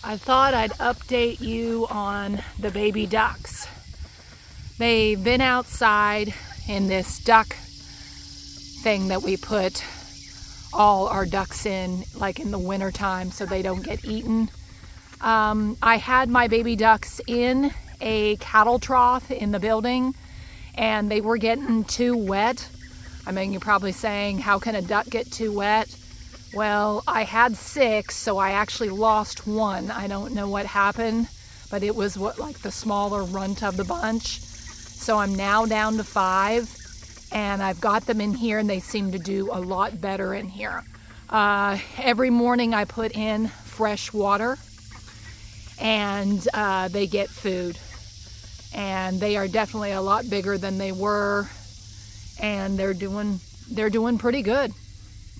I thought I'd update you on the baby ducks. They've been outside in this duck thing that we put all our ducks in, like in the winter time, so they don't get eaten. I had my baby ducks in a cattle trough in the building, and they were getting too wet. I mean, you're probably saying, how can a duck get too wet? Well, I had 6, so I actually lost 1. I don't know what happened, but it was like the smaller runt of the bunch. So I'm now down to 5, and I've got them in here, and they seem to do a lot better in here. Every morning I put in fresh water, and they get food. And they are definitely a lot bigger than they were, and they're doing pretty good.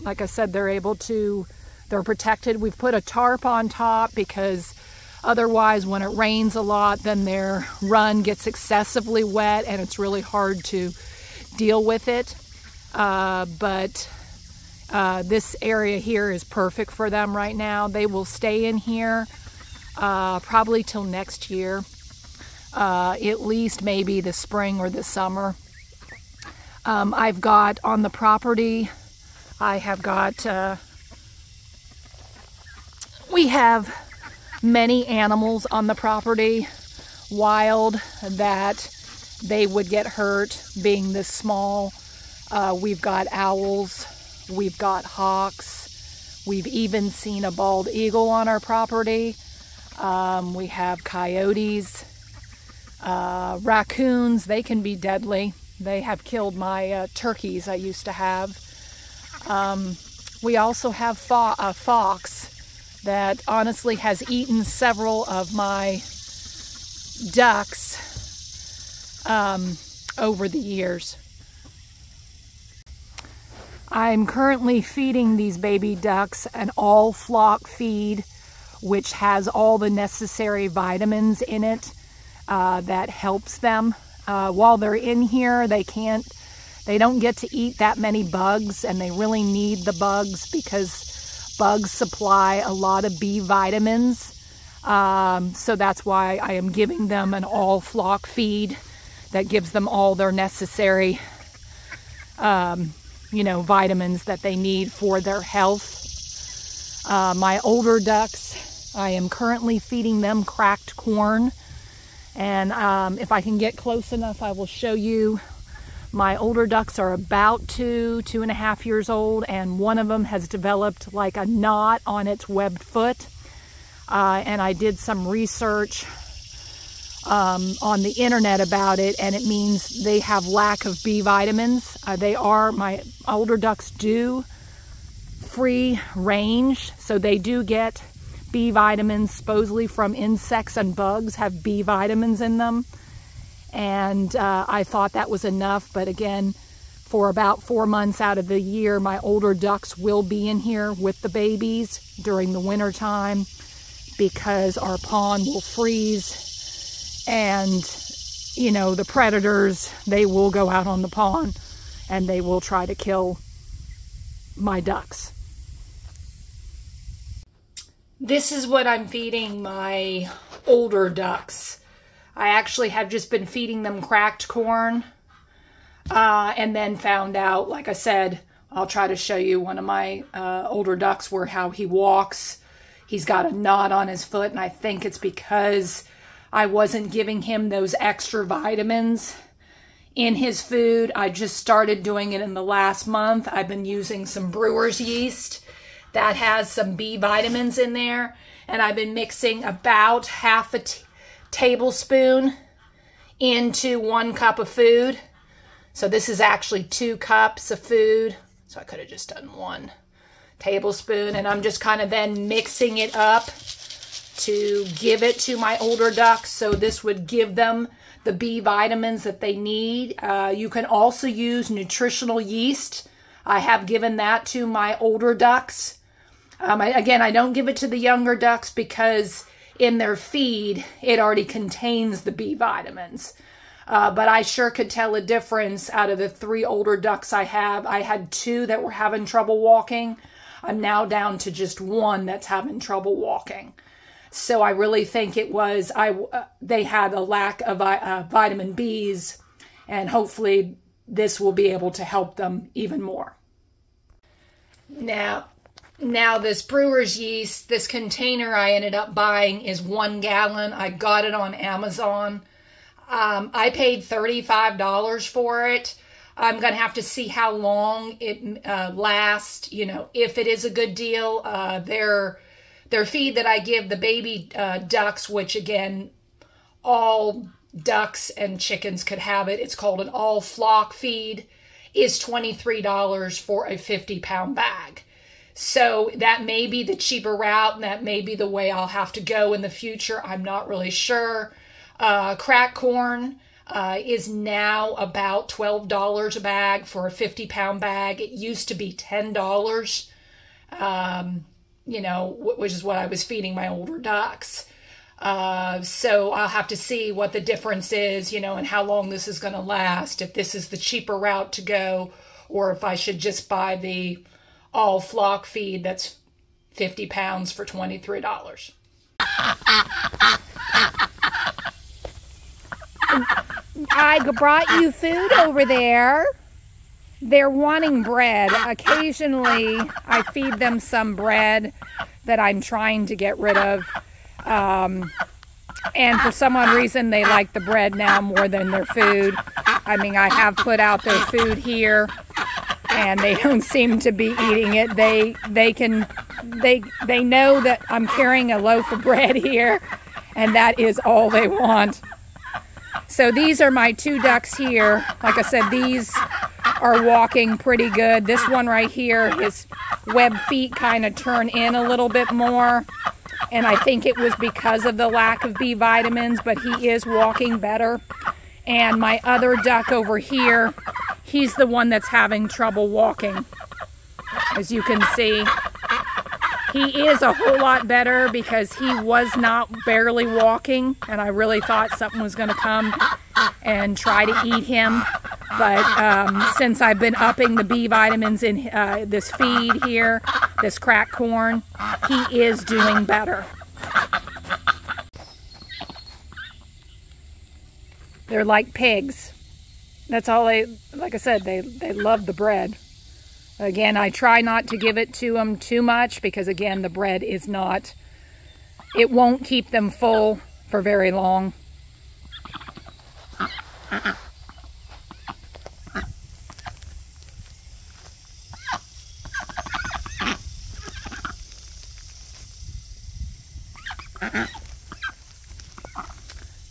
Like I said, they're protected. We've put a tarp on top because otherwise when it rains a lot, then their run gets excessively wet and it's really hard to deal with it. But this area here is perfect for them right now. They will stay in here probably till next year, at least maybe the spring or the summer. I've got on the property, I have got, we have many animals on the property, wild, that they would get hurt being this small. We've got owls, we've got hawks, we've even seen a bald eagle on our property. We have coyotes, raccoons. They can be deadly. They have killed my turkeys I used to have. We also have a fox that honestly has eaten several of my ducks over the years. I'm currently feeding these baby ducks an all-flock feed, which has all the necessary vitamins in it that helps them. While they're in here, they don't get to eat that many bugs, and they really need the bugs because bugs supply a lot of B vitamins. So that's why I am giving them an all-flock feed that gives them all their necessary, vitamins that they need for their health. My older ducks, I am currently feeding them cracked corn. And if I can get close enough, I will show you. My older ducks are about 2.5 years old, and one of them has developed like a knot on its webbed foot. And I did some research on the internet about it, and it means they have lack of B vitamins. My older ducks do free range, so they do get B vitamins supposedly from insects and bugs, have B vitamins in them. And I thought that was enough, but again, for about 4 months out of the year, my older ducks will be in here with the babies during the winter time because our pond will freeze, and the predators, they will go out on the pond and they will try to kill my ducks. This is what I'm feeding my older ducks. I actually have just been feeding them cracked corn, and then found out, like I said, I'll try to show you one of my older ducks how he walks. He's got a knot on his foot, and I think it's because I wasn't giving him those extra vitamins in his food. I just started doing it in the last month. I've been using some brewer's yeast that has some B vitamins in there, and I've been mixing about half a tablespoon into 1 cup of food. So this is actually 2 cups of food. So I could have just done 1 tablespoon, and I'm just kind of then mixing it up to give it to my older ducks. So this would give them the B vitamins that they need. You can also use nutritional yeast. I have given that to my older ducks. Again, I don't give it to the younger ducks because in their feed, it already contains the B vitamins. But I sure could tell a difference out of the 3 older ducks I have. I had 2 that were having trouble walking. I'm now down to just 1 that's having trouble walking. So I really think it was, they had a lack of vitamin Bs, and hopefully this will be able to help them even more. Now this brewer's yeast, this container I ended up buying is 1 gallon. I got it on Amazon. I paid $35 for it. I'm going to have to see how long it lasts, you know, if it is a good deal. Their feed that I give the baby ducks, which again, all ducks and chickens could have it. It's called an all flock feed, is $23 for a 50-pound bag. So that may be the cheaper route, and that may be the way I'll have to go in the future. I'm not really sure. Cracked corn is now about $12 a bag for a 50-pound bag. It used to be $10, you know, which is what I was feeding my older ducks. So I'll have to see what the difference is, you know, and how long this is going to last, if this is the cheaper route to go, or if I should just buy the all flock feed that's 50 pounds for $23. I brought you food over there. They're wanting bread. Occasionally, I feed them some bread that I'm trying to get rid of. And for some odd reason, they like the bread now more than their food. I mean, I have put out their food here, and they don't seem to be eating it. They know that I'm carrying a loaf of bread here, and that is all they want. So these are my 2 ducks here. Like I said, these are walking pretty good. This one right here, his web feet kind of turn in a little bit more. And I think it was because of the lack of B vitamins, but he is walking better. And my other duck over here, he's the one that's having trouble walking. As you can see, he is a whole lot better because he was not barely walking, and I really thought something was going to come and try to eat him. But since I've been upping the B vitamins in this feed here, this cracked corn, he is doing better. They're like pigs. That's all like I said, they love the bread. Again, I try not to give it to them too much because, again, the bread is not, it won't keep them full for very long.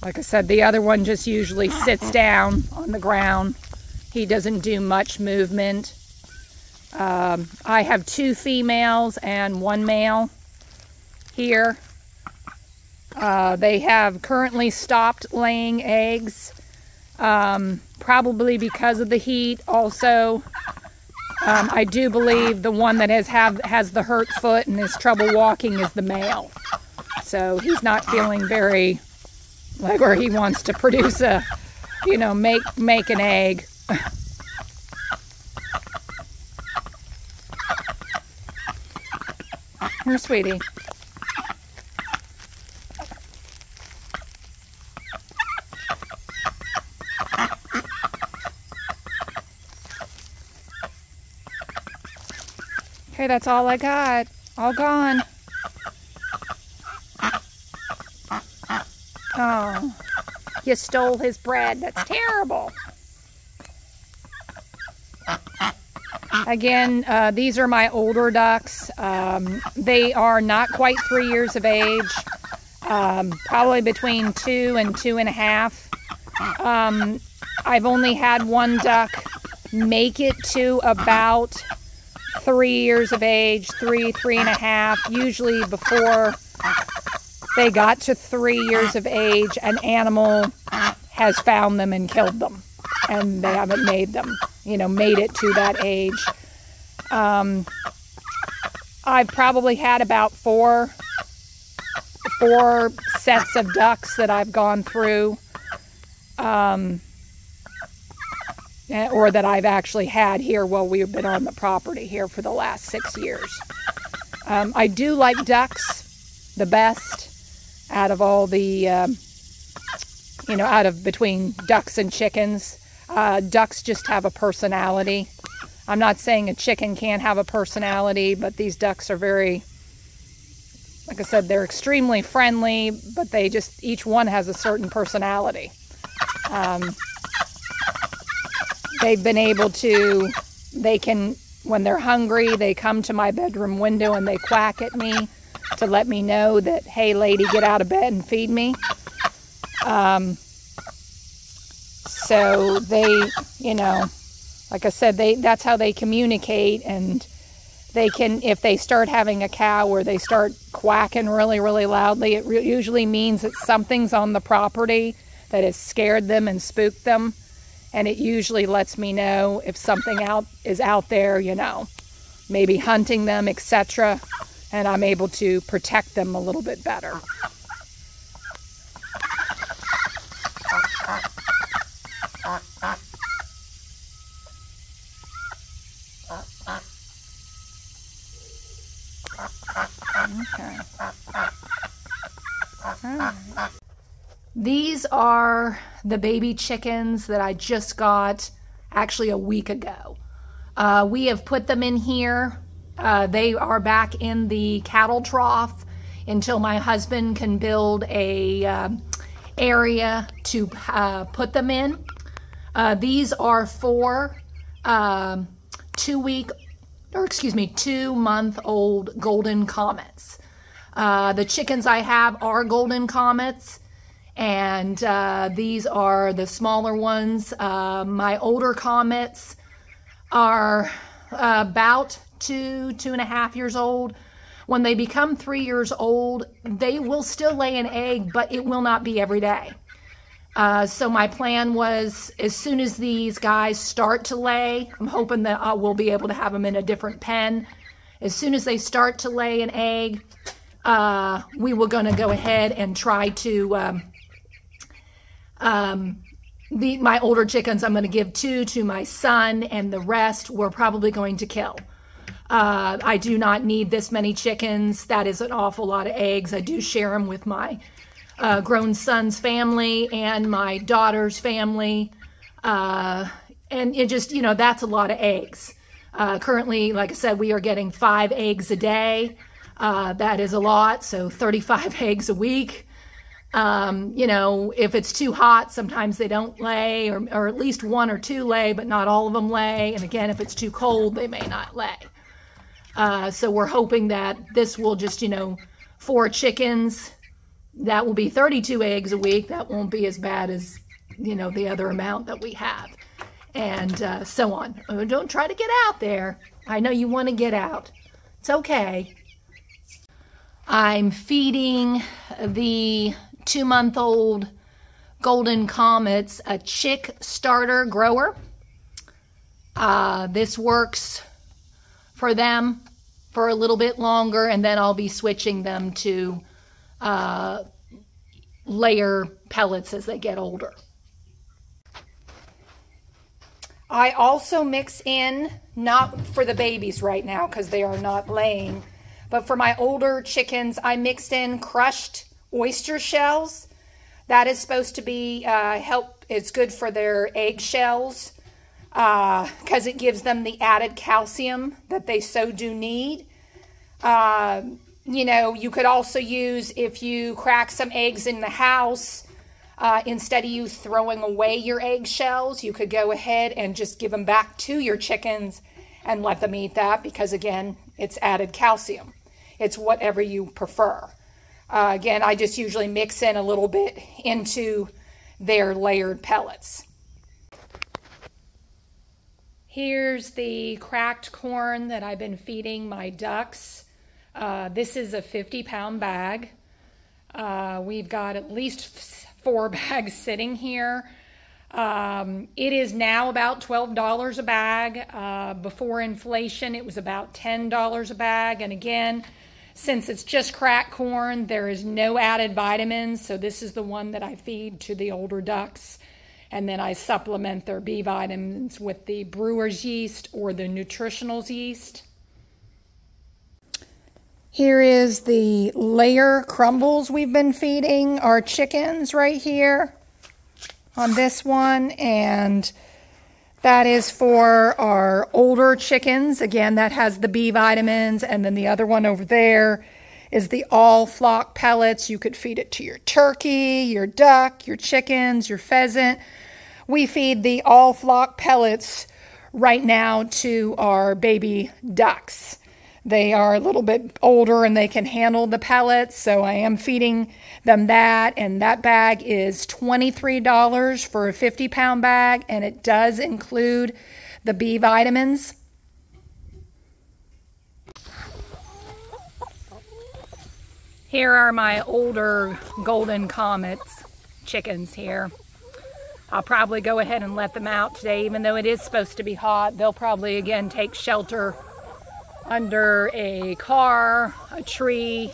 Like I said, the other one just usually sits down on the ground. He doesn't do much movement. I have 2 females and 1 male here. They have currently stopped laying eggs, probably because of the heat. Also, I do believe the one that has the hurt foot and has trouble walking is the male. So he's not feeling very like where he wants to produce a, you know, make an egg. Here, sweetie. Okay, that's all I got. All gone. Oh, you stole his bread. That's terrible. Again, these are my older ducks. They are not quite 3 years of age. Probably between 2 and 2.5. I've only had 1 duck make it to about 3 years of age, 3.5. Usually before they got to 3 years of age, an animal has found them and killed them, and they haven't made them, you know, made it to that age. I've probably had about four sets of ducks that I've gone through, or that I've actually had here while we've been on the property here for the last 6 years. I do like ducks the best. out of all the, out of between ducks and chickens. Ducks just have a personality. I'm not saying a chicken can't have a personality, but these ducks are very, like I said, they're extremely friendly, but they just, each one has a certain personality. They've been able to, they can, when they're hungry, they come to my bedroom window and they quack at me to let me know that, hey lady, get out of bed and feed me. So they, like I said, that's how they communicate, and they can, if they start having a cow or they start quacking really, really loudly, it usually means that something's on the property that has scared them and spooked them. And it usually lets me know if something is out there, maybe hunting them, etc. And I'm able to protect them a little bit better. Okay. All right. These are the baby chickens that I just got actually a week ago. We have put them in here. They are back in the cattle trough until my husband can build a area to put them in. These are 2-month-old golden comets. The chickens I have are golden comets, and these are the smaller ones. My older comets are about 2.5 years old. When they become 3 years old, they will still lay an egg, but it will not be every day. So my plan was, as soon as these guys start to lay, I'm hoping that I will be able to have them in a different pen. As soon as they start to lay an egg, we were going to go ahead and try to, my older chickens, I'm going to give 2 to my son, and the rest we're probably going to kill. I do not need this many chickens. That is an awful lot of eggs. I do share them with my grown son's family and my daughter's family. And it just, that's a lot of eggs. Currently, like I said, we are getting 5 eggs a day. That is a lot, so 35 eggs a week. If it's too hot, sometimes they don't lay, or at least 1 or 2 lay, but not all of them lay. And again, if it's too cold, they may not lay. So we're hoping that this will just, 4 chickens, that will be 32 eggs a week. That won't be as bad as, the other amount that we have. And so on. Oh, don't try to get out there. I know you want to get out. It's okay. I'm feeding the 2-month-old golden comets a chick starter grower. This works for them for a little bit longer, and then I'll be switching them to layer pellets as they get older. I also mix in, not for the babies right now because they are not laying, but for my older chickens, I mixed in crushed oyster shells. That is supposed to be it's good for their egg shells because it gives them the added calcium that they so do need. You could also use, if you crack some eggs in the house, instead of you throwing away your egg shells, you could go ahead and just give them back to your chickens and let them eat that because, again, it's added calcium. It's whatever you prefer. Again, I just usually mix in a little bit into their layered pellets. Here's the cracked corn that I've been feeding my ducks. This is a 50-pound bag. We've got at least 4 bags sitting here. It is now about $12 a bag. Before inflation, it was about $10 a bag. And again, since it's just cracked corn, there is no added vitamins. So this is the one that I feed to the older ducks. And then I supplement their B vitamins with the brewer's yeast or the nutritionals yeast. Here is the layer crumbles we've been feeding our chickens right here on this one, and that is for our older chickens. Again, that has the B vitamins, and then the other one over there is the all flock pellets. You could feed it to your turkey, your duck, your chickens, your pheasant. We feed the all flock pellets right now to our baby ducks. They are a little bit older and they can handle the pellets, so I am feeding them that, and that bag is $23 for a 50-pound bag, and it does include the B vitamins. Here are my older golden comets chickens here. I'll probably go ahead and let them out today, even though it is supposed to be hot. They'll probably again take shelter under a car, a tree.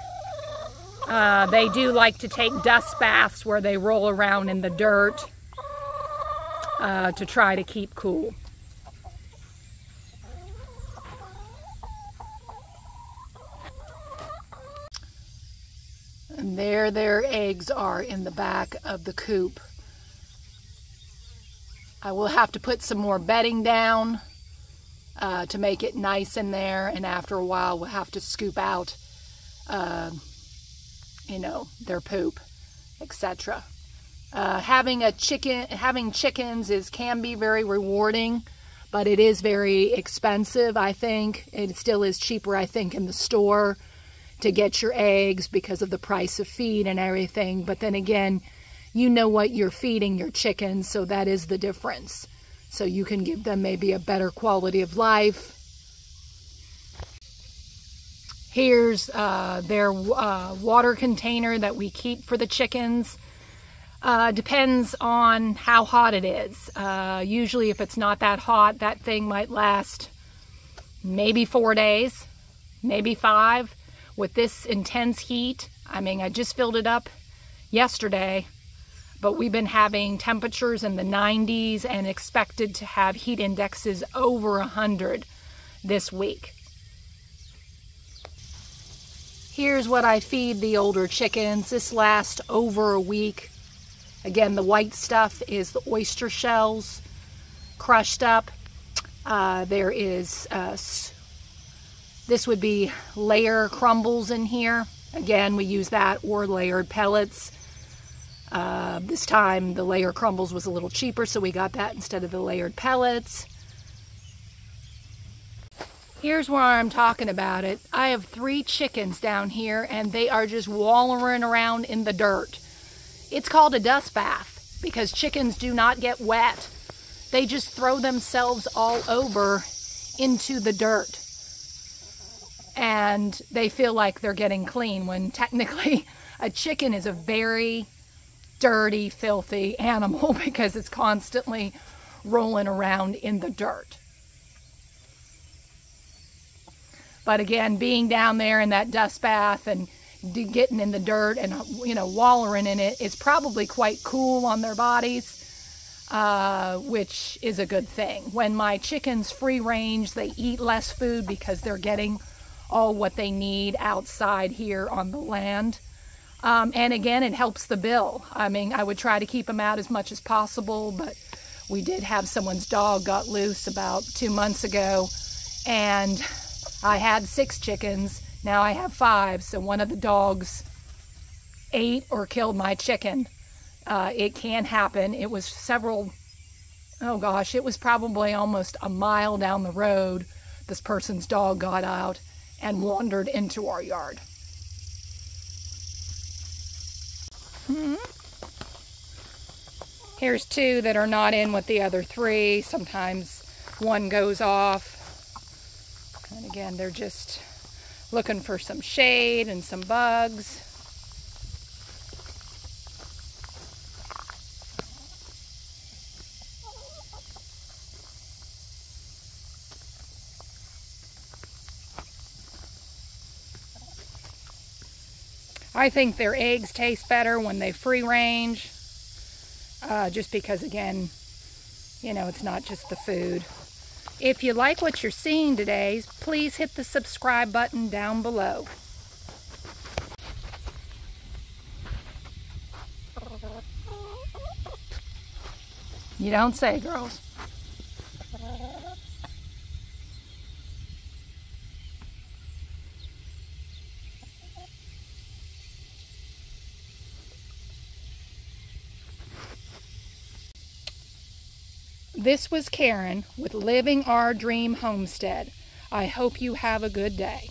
They do like to take dust baths where they roll around in the dirt to try to keep cool. And there their eggs are in the back of the coop. I will have to put some more bedding down to make it nice in there, and after a while we'll have to scoop out you know, their poop, etc. Having chickens can be very rewarding, but it is very expensive. I think it still is cheaper, I think, in the store to get your eggs because of the price of feed and everything. But then again, you know what you're feeding your chickens, so that is the difference. So you can give them maybe a better quality of life. Here's their water container that we keep for the chickens. Depends on how hot it is. Usually if it's not that hot, that thing might last maybe 4 days, maybe 5. With this intense heat, I mean, I just filled it up yesterday, but we've been having temperatures in the 90s and expected to have heat indexes over 100 this week. Here's what I feed the older chickens. This lasts over a week. Again, the white stuff is the oyster shells crushed up. There is, this would be layer crumbles in here. Again, we use that or layered pellets. This time the layer crumbles was a little cheaper, so we got that instead of the layered pellets. Here's where I'm talking about it. I have 3 chickens down here and they are just wallowing around in the dirt. It's called a dust bath because chickens do not get wet. They just throw themselves all over into the dirt. And they feel like they're getting clean when technically a chicken is a very dirty, filthy animal because it's constantly rolling around in the dirt. But again, being down there in that dust bath and getting in the dirt and, you know, wallowing in it is probably quite cool on their bodies, which is a good thing. When my chickens free range, they eat less food because they're getting all what they need outside here on the land. And again, it helps the bill. I mean, I would try to keep them out as much as possible, but we did have someone's dog got loose about 2 months ago, and I had 6 chickens. Now I have 5, so one of the dogs ate or killed my chicken. It can happen. It was oh gosh, it was probably almost a mile down the road. This person's dog got out and wandered into our yard. Here's 2 that are not in with the other 3. Sometimes one goes off. And again, they're just looking for some shade and some bugs. I think their eggs taste better when they free range, just because, again, you know, it's not just the food. If you like what you're seeing today, please hit the subscribe button down below. You don't say, girls. This was Karen with Living Our Dream Homestead. I hope you have a good day.